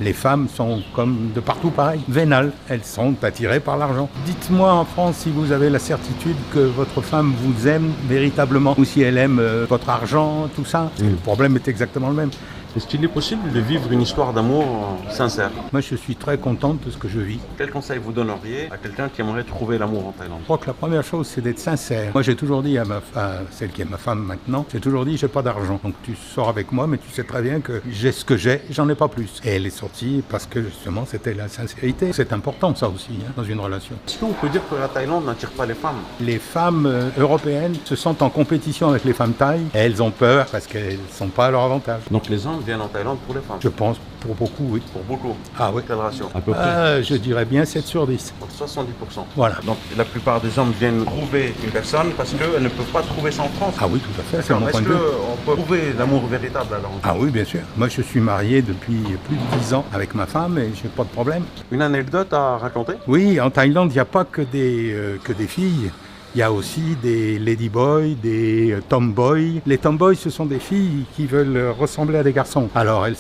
Les femmes sont comme de partout pareil, vénales, elles sont attirées par l'argent. Dites-moi en France si vous avez la certitude que votre femme vous aime véritablement ou si elle aime votre argent, tout ça. Le problème est exactement le même. Est-ce qu'il est possible de vivre une histoire d'amour sincère? Moi, je suis très contente de ce que je vis. Quel conseil vous donneriez à quelqu'un qui aimerait trouver l'amour en Thaïlande? Je crois que la première chose, c'est d'être sincère. Moi, j'ai toujours dit à celle qui est ma femme maintenant, j'ai toujours dit, j'ai pas d'argent. Donc tu sors avec moi, mais tu sais très bien que j'ai ce que j'ai, j'en ai pas plus. Et elle est sortie parce que justement, c'était la sincérité. C'est important ça aussi, dans une relation. Est-ce qu'on peut dire que la Thaïlande n'attire pas les femmes? Les femmes européennes se sentent en compétition avec les femmes thaï et elles ont peur parce qu'elles sont pas à leur avantage. Donc les hommes viennent en Thaïlande pour les femmes? Je pense pour beaucoup, oui. Pour beaucoup? Ah oui. Quelle ratio? À peu près. Je dirais bien 7 sur 10. Donc 70%. Voilà. Donc la plupart des hommes viennent trouver une personne parce qu'elles ne peuvent pas trouver ça en France. Ah oui, tout à fait, c'est mon point Est-ce de vue. qu'on peut trouver l'amour véritable alors? Ah oui, bien sûr. Moi, je suis marié depuis plus de 10 ans avec ma femme et j'ai pas de problème. Une anecdote à raconter? Oui, en Thaïlande, il n'y a pas que des filles. Il y a aussi des ladyboys, des tomboys. Les tomboys, ce sont des filles qui veulent ressembler à des garçons. Alors, elles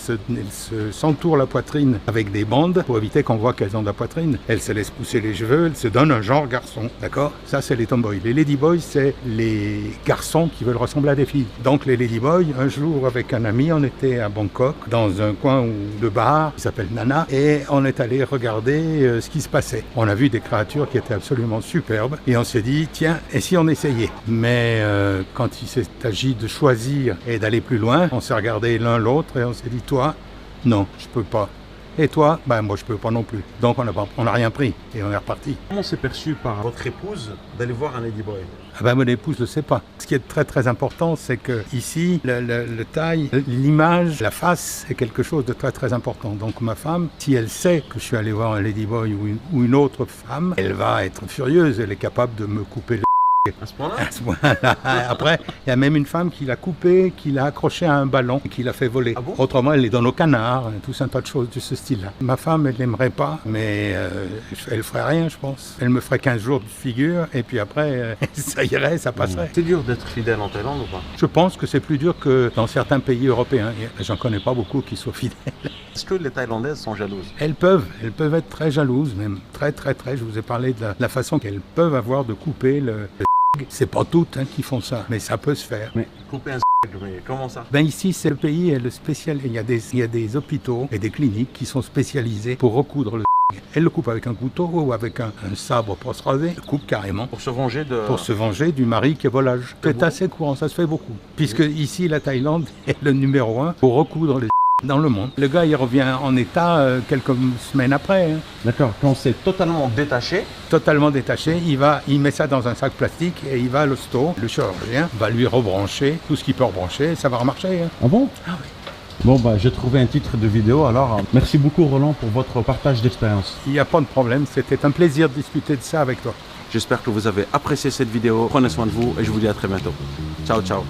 s'entourent la poitrine avec des bandes pour éviter qu'on voit qu'elles ont de la poitrine. Elles se laissent pousser les cheveux, elles se donnent un genre garçon. D'accord? Ça, c'est les tomboys. Les ladyboys, c'est les garçons qui veulent ressembler à des filles. Donc, les ladyboys, un jour, avec un ami, on était à Bangkok, dans un coin de bar qui s'appelle Nana, et on est allé regarder ce qui se passait. On a vu des créatures qui étaient absolument superbes, et on s'est dit, tiens, et si on essayait? Mais quand il s'est agi de choisir et d'aller plus loin, on s'est regardé l'un l'autre et on s'est dit, toi, non, je peux pas. Et toi, ben moi je peux pas non plus. Donc on n'a rien pris et on est reparti. Comment c'est perçu par votre épouse d'aller voir un ladyboy? Ah ben mon épouse ne le sait pas. Ce qui est très très important, c'est que ici, le taille, l'image, la face, c'est quelque chose de très très important. Donc ma femme, si elle sait que je suis allé voir un ladyboy ou une autre femme, elle va être furieuse. Elle est capable de me couper le À ce point-là? à ce point-là. Après, il y a même une femme qui l'a coupé, qui l'a accroché à un ballon et qui l'a fait voler. Ah bon? Autrement, elle les donne au canard, tout un tas de choses de ce style-là. Ma femme, elle n'aimerait pas, mais elle ferait rien, je pense. Elle me ferait 15 jours de figure et puis après, ça irait, ça passerait. C'est dur d'être fidèle en Thaïlande ou pas? Je pense que c'est plus dur que dans certains pays européens. J'en connais pas beaucoup qui soient fidèles. Est-ce que les Thaïlandaises sont jalouses? Elles peuvent être très jalouses, même très. Je vous ai parlé de la façon qu'elles peuvent avoir de couper le c'est pas toutes qui font ça, mais ça peut se faire. Mais couper un mais comment ça? Ben ici, c'est le pays est le spécial. Il y a des hôpitaux et des cliniques qui sont spécialisés pour recoudre le Elle le coupe avec un couteau ou avec un sabre pour se raser. Elle coupe carrément. Pour se venger de... Pour se venger du mari qui est volage. C'est assez courant, ça se fait beaucoup. Puisque ici, la Thaïlande est le numéro 1 pour recoudre les dans le monde. Le gars, il revient en état quelques semaines après. D'accord, quand c'est totalement détaché. Totalement détaché, il met ça dans un sac plastique et il va à l'hosto. Le chirurgien va lui rebrancher tout ce qu'il peut rebrancher et ça va remarcher. Ah bon? Ah oui. Bon, j'ai trouvé un titre de vidéo, alors merci beaucoup Roland pour votre partage d'expérience. Il n'y a pas de problème, c'était un plaisir de discuter de ça avec toi. J'espère que vous avez apprécié cette vidéo. Prenez soin de vous et je vous dis à très bientôt. Ciao, ciao.